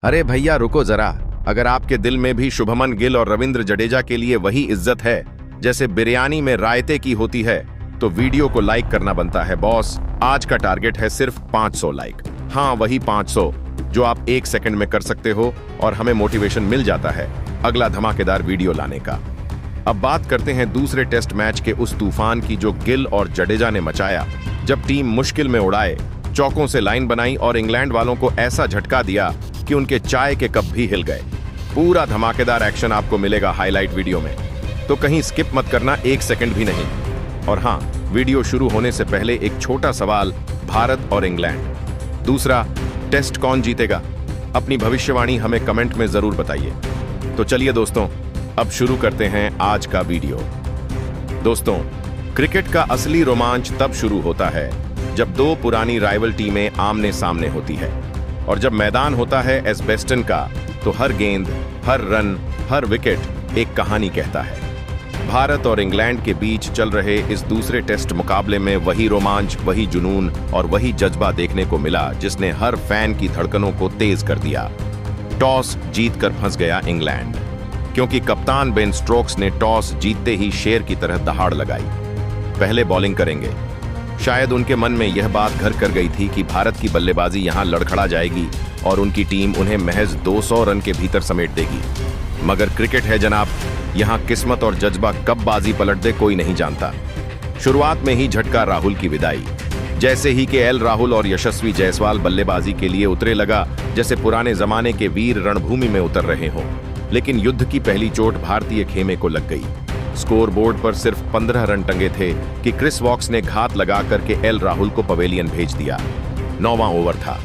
अरे भैया रुको जरा। अगर आपके दिल में भी शुभमन गिल और रविंद्र जडेजा के लिए वही इज्जत है जैसे बिरयानी में रायते की होती है, तो वीडियो को लाइक करना बनता है बॉस। आज का टारगेट है सिर्फ 500 लाइक। हाँ, वही 500 जो आप 1 सेकंड में कर सकते हो और हमें मोटिवेशन मिल जाता है अगला धमाकेदार वीडियो लाने का। अब बात करते हैं दूसरे टेस्ट मैच के उस तूफान की जो गिल और जडेजा ने मचाया, जब टीम मुश्किल में उड़ाए, चौकों से लाइन बनाई और इंग्लैंड वालों को ऐसा झटका दिया कि उनके चाय के कप भी हिल गए। पूरा धमाकेदार एक्शन आपको मिलेगा हाईलाइट वीडियो में, तो कहीं स्किप मत करना 1 सेकंड भी नहीं। और हाँ, वीडियो शुरू होने से पहले एक छोटा सवाल, भारत और इंग्लैंड, दूसरा टेस्ट कौन जीतेगा? अपनी भविष्यवाणी हमें कमेंट में जरूर बताइए। तो चलिए दोस्तों, अब शुरू करते हैं आज का वीडियो। दोस्तों, क्रिकेट का असली रोमांच तब शुरू होता है जब दो पुरानी राइवल टीमें आमने सामने होती है, और जब मैदान होता है एजबेस्टन का, तो हर गेंद, हर रन, हर विकेट एक कहानी कहता है। भारत और इंग्लैंड के बीच चल रहे इस दूसरे टेस्ट मुकाबले में वही रोमांच, वही जुनून और वही जज्बा देखने को मिला जिसने हर फैन की धड़कनों को तेज कर दिया। टॉस जीतकर फंस गया इंग्लैंड, क्योंकि कप्तान बेन स्टोक्स ने टॉस जीतते ही शेर की तरह दहाड़ लगाई। पहले बॉलिंग करेंगे। शायद उनके मन में यह बात घर कर गई थी कि भारत की बल्लेबाजी यहां लड़खड़ा जाएगी और उनकी टीम उन्हें महज 200 रन के भीतर समेट देगी। मगर क्रिकेट है जनाब, यहां किस्मत और जज्बा कब बाजी पलट दे कोई नहीं जानता। शुरुआत में ही झटका राहुल की विदाई। जैसे ही के एल राहुल और यशस्वी जायसवाल बल्लेबाजी के लिए उतरे, लगा जैसे पुराने जमाने के वीर रणभूमि में उतर रहे हों। लेकिन युद्ध की पहली चोट भारतीय खेमे को लग गई। स्कोर बोर्ड पर सिर्फ 15 रन टंगे थे कि क्रिस वॉक्स ने घात लगा करके एल राहुल को पवेलियन भेज दिया। 9वां ओवर था,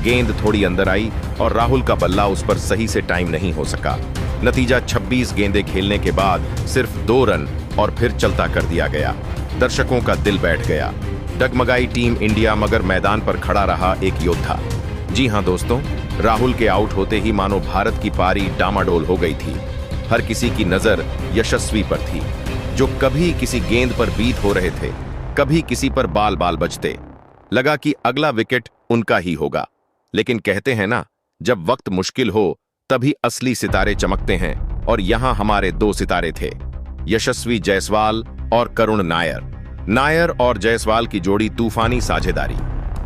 गेंद थोड़ी अंदर आई और राहुल का बल्ला उस पर सही से टाइम नहीं हो सका। नतीजा 26 गेंदें खेलने के बाद सिर्फ 2 रन और फिर चलता कर दिया गया। दर्शकों का दिल बैठ गया। डगमगाई टीम इंडिया, मगर मैदान पर खड़ा रहा एक योद्धा। जी हां दोस्तों, राहुल के आउट होते ही मानो भारत की पारी डामाडोल हो गई थी। हर किसी की नजर यशस्वी पर थी, जो कभी किसी गेंद पर बीट हो रहे थे, कभी किसी पर बाल बाल बजते। लगा कि अगला विकेट उनका ही होगा। लेकिन कहते हैं ना, जब वक्त मुश्किल हो तभी असली सितारे चमकते हैं, और यहां हमारे 2 सितारे थे, यशस्वी जायसवाल और करुण नायर। नायर और जायसवाल की जोड़ी तूफानी साझेदारी।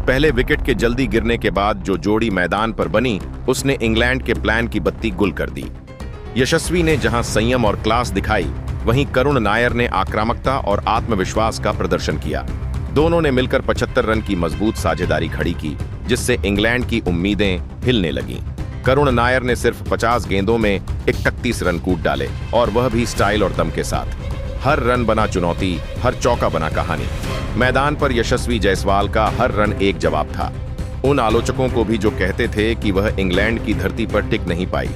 पहले विकेट के जल्दी गिरने के बाद जो जोड़ी मैदान पर बनी, उसने इंग्लैंड के प्लान की बत्ती गुल कर दी। यशस्वी ने जहां संयम और क्लास दिखाई, वहीं करुण नायर ने आक्रामकता और आत्मविश्वास का प्रदर्शन किया। दोनों ने मिलकर 75 रन की मजबूत साझेदारी खड़ी की, जिससे इंग्लैंड की उम्मीदें हिलने लगीं। करुण नायर ने सिर्फ 50 गेंदों में 31 रन कूट डाले, और वह भी स्टाइल और दम के साथ। हर रन बना चुनौती, हर चौका बना कहानी। मैदान पर यशस्वी जायसवाल का हर रन एक जवाब था। उन आलोचकों को भी जो कहते थे कि वह इंग्लैंड की धरती पर टिक नहीं पाई।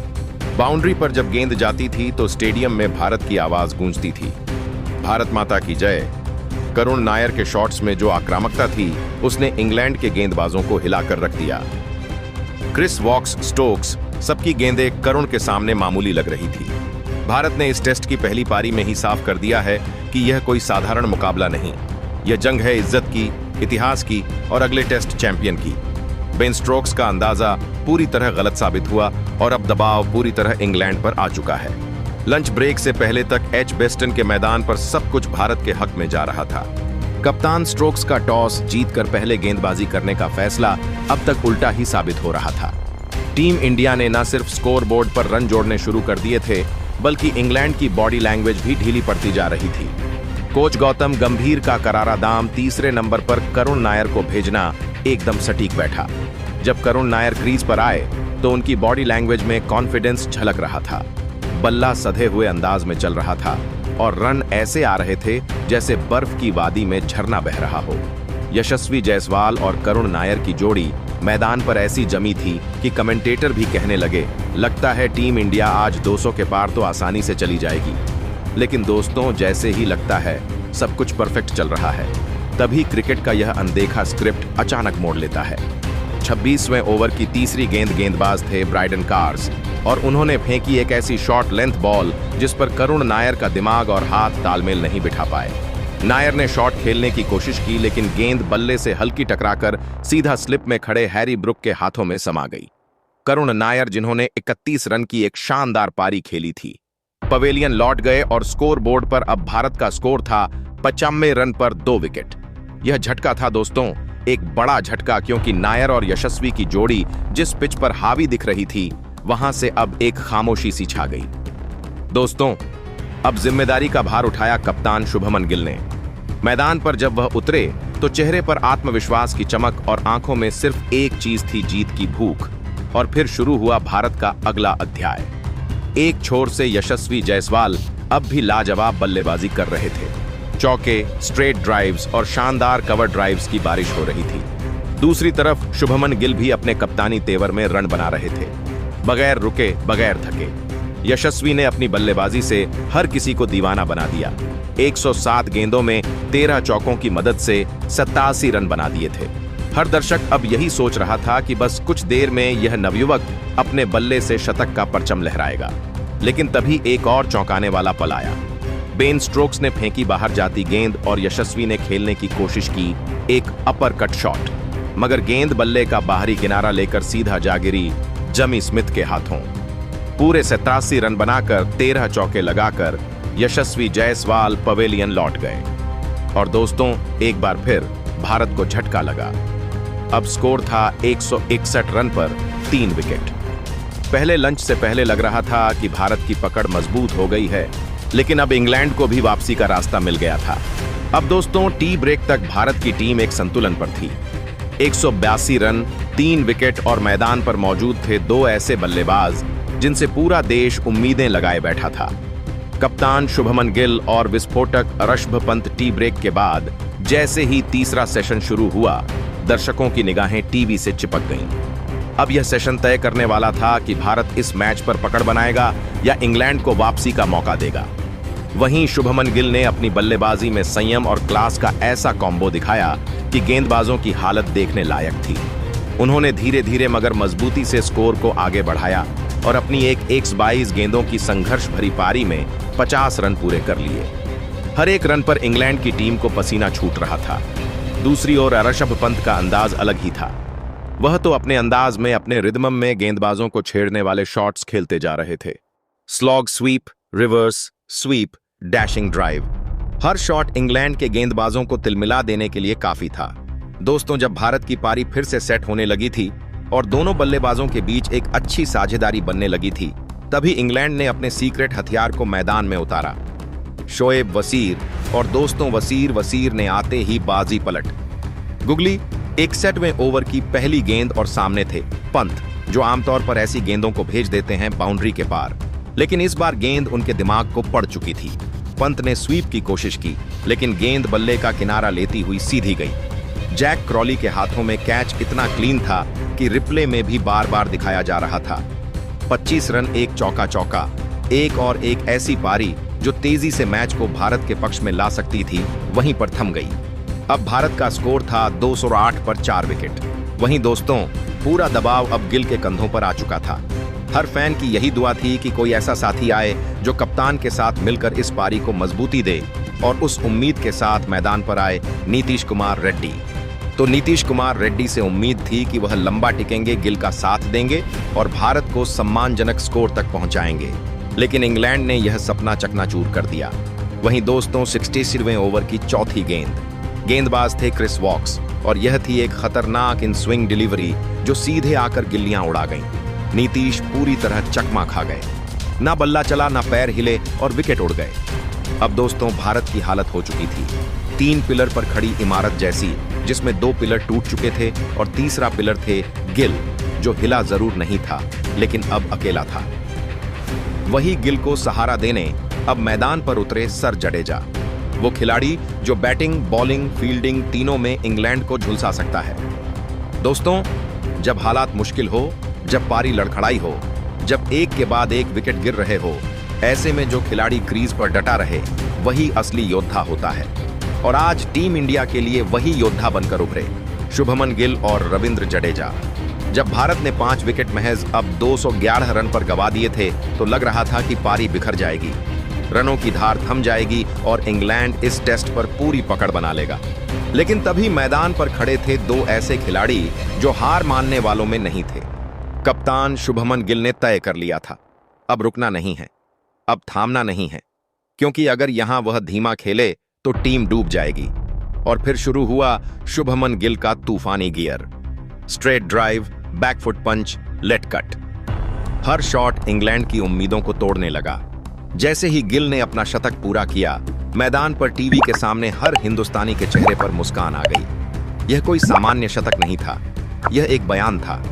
बाउंड्री पर जब गेंद जाती थी तो स्टेडियम में भारत की आवाज गूंजती थी, भारत माता की जय। करुण नायर के शॉट्स में जो आक्रामकता थी, उसने इंग्लैंड के गेंदबाजों को हिलाकर रख दिया। क्रिस वॉक्स, स्टोक्स, सबकी गेंदें करुण के सामने मामूली लग रही थी। भारत ने इस टेस्ट की पहली पारी में ही साफ कर दिया है कि यह कोई साधारण मुकाबला नहीं, यह जंग है इज्जत की, इतिहास की और अगले टेस्ट चैंपियन की। बेन स्टोक्स का अंदाजा पूरी तरह गलत साबित हुआ और अब दबाव पूरी तरह इंग्लैंड पर आ चुका है। लंच ब्रेक से पहले तक एजबेस्टन के मैदान पर सब कुछ भारत के हक में जा रहा था। कप्तान स्टोक्स का टॉस जीतकर पहले गेंदबाजी करने का फैसला अब तक उल्टा ही साबित हो रहा था। टीम इंडिया ने न सिर्फ स्कोर बोर्ड पर रन जोड़ने शुरू कर दिए थे, बल्कि इंग्लैंड की बॉडी लैंग्वेज भी ढीली पड़ती जा रही थी। कोच गौतम गंभीर का करारा दाम तीसरे नंबर पर करुण नायर को भेजना एकदम सटीक बैठा। जब करुण नायर क्रीज पर आए तो उनकी बॉडी लैंग्वेज में कॉन्फिडेंस झलक रहा था। बल्ला सधे हुए अंदाज में चल रहा था और रन ऐसे आ रहे थे जैसे बर्फ की वादी में झरना बह रहा हो। यशस्वी जायसवाल और करुण नायर की जोड़ी मैदान पर ऐसी जमी थी कि कमेंटेटर भी कहने लगे, लगता है टीम इंडिया आज 200 के पार तो आसानी से चली जाएगी। लेकिन दोस्तों, जैसे ही लगता है सब कुछ परफेक्ट चल रहा है, तभी क्रिकेट का यह अनदेखा स्क्रिप्ट अचानक मोड़ लेता है। 26वें ओवर की तीसरी गेंदबाज थे ब्राइडन कार्स, और उन्होंने फेंकी एक ऐसी शॉर्ट लेंथ बॉल जिस पर करुण नायर का दिमाग और हाथ तालमेल नहीं बिठा पाए। नायर ने शॉट खेलने की कोशिश की, लेकिन गेंद बल्ले से हल्की टकराकर सीधा स्लिप में खड़े हैरी ब्रुक के हाथों में समा गई। करुण नायर, जिन्होंने 31 रन की एक शानदार पारी खेली थी। पवेलियन लौट गए और स्कोर बोर्ड पर अब भारत का स्कोर था 95 रन पर 2 विकेट। यह झटका था दोस्तों, एक बड़ा झटका, क्योंकि नायर और यशस्वी की जोड़ी जिस पिच पर हावी दिख रही थी, वहां से अब एक खामोशी सी छा गई। दोस्तों, अब जिम्मेदारी का भार उठाया कप्तान शुभमन गिल ने। मैदान पर जब वह उतरे तो चेहरे पर आत्मविश्वास की चमक और आंखों में सिर्फ एक चीज थी, जीत की भूख। और फिर शुरू हुआ भारत का अगला अध्याय। एक छोर से यशस्वी जायसवाल अब भी लाजवाब बल्लेबाजी कर रहे थे। चौके, स्ट्रेट ड्राइव्स और शानदार कवर ड्राइव्स की बारिश हो रही थी। दूसरी तरफ शुभमन गिल भी अपने कप्तानी तेवर में रन बना रहे थे, बगैर रुके, बगैर थके। यशस्वी ने अपनी बल्लेबाजी से हर किसी को दीवाना बना दिया। 107 गेंदों में 13 चौकों की मदद से 87 रन बना दिए थे। हर दर्शक अब यही सोच रहा था कि बस कुछ देर में यह नवयुवक अपने बल्ले से शतक का परचम लहराएगा। लेकिन तभी एक और चौंकाने वाला पल आया। बेन स्टोक्स ने फेंकी बाहर जाती गेंद और यशस्वी ने खेलने की कोशिश की एक अपर कट शॉट, मगर गेंद बल्ले का बाहरी किनारा लेकर सीधा जा गिरी जमी स्मिथ के हाथों। पूरे 87 रन बनाकर 13 चौके लगाकर यशस्वी जायसवाल पवेलियन लौट गए। और दोस्तों, एक बार फिर भारत को झटका लगा। अब स्कोर था 161 रन पर 3 विकेट। पहले लंच से पहले लग रहा था कि भारत की पकड़ मजबूत हो गई है, लेकिन अब इंग्लैंड को भी वापसी का रास्ता मिल गया था। अब दोस्तों, टी ब्रेक तक भारत की टीम एक संतुलन पर थी। 182 रन, 3 विकेट और मैदान पर मौजूद थे 2 ऐसे बल्लेबाज जिनसे पूरा देश उम्मीदें लगाए बैठा था। कप्तान शुभमन गिल और विस्फोटक ऋषभ पंत। टी ब्रेक के बाद जैसे ही तीसरा सेशन शुरू हुआ, दर्शकों की निगाहें टीवी से चिपक गईं। अब यह सेशन तय करने वाला था कि भारत इस मैच पर पकड़ बनाएगा या इंग्लैंड को वापसी का मौका देगा। वहीं शुभमन गिल ने अपनी बल्लेबाजी में संयम और क्लास का ऐसा कॉम्बो दिखाया कि गेंदबाजों की हालत देखने लायक थी। उन्होंने धीरे धीरे मगर मजबूती से स्कोर को आगे बढ़ाया और अपनी एक 122 गेंदों की संघर्ष भरी पारी में 50 रन पूरे कर लिए। हर एक रन पर इंग्लैंड की टीम को पसीना छूट रहा था। दूसरी ओर ऋषभ पंत का अंदाज अलग ही था। वह तो अपने अंदाज में, अपने रिदम में गेंदबाजों को छेड़ने वाले शॉट्स खेलते जा रहे थे। Slog sweep, reverse sweep, dashing drive, हर शॉट इंग्लैंड के गेंदबाजों को तिलमिला देने के लिए काफी था। दोस्तों, जब भारत की पारी फिर से सेट होने लगी थी और दोनों बल्लेबाजों के बीच एक अच्छी साझेदारी बनने लगी थी, तभी इंग्लैंड ने अपने सीक्रेट हथियार को मैदान में उतारा। शोएब वसीर। और दोस्तों, वसीर ने आते ही बाजी पलट। गुगली 61वें ओवर की पहली गेंद और सामने थे पंत, जो आमतौर पर ऐसी गेंदों को भेज देते हैं बाउंड्री के पार, लेकिन इस बार गेंद उनके दिमाग को पड़ चुकी थी। पंत ने स्वीप की कोशिश की, लेकिन गेंद बल्ले का किनारा लेती हुई सीधी गई। जैक क्रॉली के हाथों में कैच इतना क्लीन था कि रिप्ले में भी बार बार दिखाया जा रहा था। 25 रन, एक चौका, एक और एक ऐसी पारी जो तेजी से मैच को भारत के पक्ष में ला सकती थी, वहीं पर थम गई। अब भारत का स्कोर था 208 पर 4 विकेट। वहीं दोस्तों, पूरा दबाव अब गिल के कंधों पर आ चुका था। हर फैन की यही दुआ थी कि कोई ऐसा साथी आए जो कप्तान के साथ मिलकर इस पारी को मजबूती दे, और उस उम्मीद के साथ मैदान पर आए नीतीश कुमार रेड्डी। तो नीतीश कुमार रेड्डी से उम्मीद थी कि वह लंबा टिकेंगे, गिल का साथ देंगे और भारत को सम्मानजनक स्कोर तक पहुंचाएंगे। लेकिन इंग्लैंड ने यह सपना चकनाचूर कर दिया। वहीं दोस्तों, 66वें ओवर की चौथी गेंदबाज थे क्रिस वॉक्स, और यह थी एक खतरनाक इन स्विंग डिलीवरी जो सीधे आकर गिल्लियां उड़ा गईं। नीतीश पूरी तरह चकमा खा गए। ना बल्ला चला, ना पैर हिले और विकेट उड़ गए। अब दोस्तों, भारत की हालत हो चुकी थी 3 पिलर पर खड़ी इमारत जैसी, जिसमें 2 पिलर टूट चुके थे और तीसरा पिलर थे गिल, जो हिला जरूर नहीं था लेकिन अब अकेला था। वही गिल को सहारा देने अब मैदान पर उतरे सर जडेजा, वो खिलाड़ी जो बैटिंग, बॉलिंग, फील्डिंग तीनों में इंग्लैंड को झुलसा सकता है। दोस्तों, जब हालात मुश्किल हो, जब पारी लड़खड़ाई हो, जब एक के बाद एक विकेट गिर रहे हो, ऐसे में जो खिलाड़ी क्रीज पर डटा रहे, वही असली योद्धा होता है। और आज टीम इंडिया के लिए वही योद्धा बनकर उभरे शुभमन गिल और रविंद्र जडेजा। जब भारत ने 5 विकेट महज अब 211 रन पर गंवा दिए थे, तो लग रहा था कि पारी बिखर जाएगी, रनों की धार थम जाएगी और इंग्लैंड इस टेस्ट पर पूरी पकड़ बना लेगा। लेकिन तभी मैदान पर खड़े थे 2 ऐसे खिलाड़ी जो हार मानने वालों में नहीं थे। कप्तान शुभमन गिल ने तय कर लिया था, अब रुकना नहीं है, अब थामना नहीं है, क्योंकि अगर यहां वह धीमा खेले तो टीम डूब जाएगी। और फिर शुरू हुआ शुभमन गिल का तूफानी गियर। स्ट्रेट ड्राइव, बैकफुट पंच, लेट कट। हर शॉट इंग्लैंड की उम्मीदों को तोड़ने लगा। जैसे ही गिल ने अपना शतक पूरा किया, मैदान पर टीवी के सामने हर हिंदुस्तानी के चेहरे पर मुस्कान आ गई। यह कोई सामान्य शतक नहीं था, यह एक बयान था।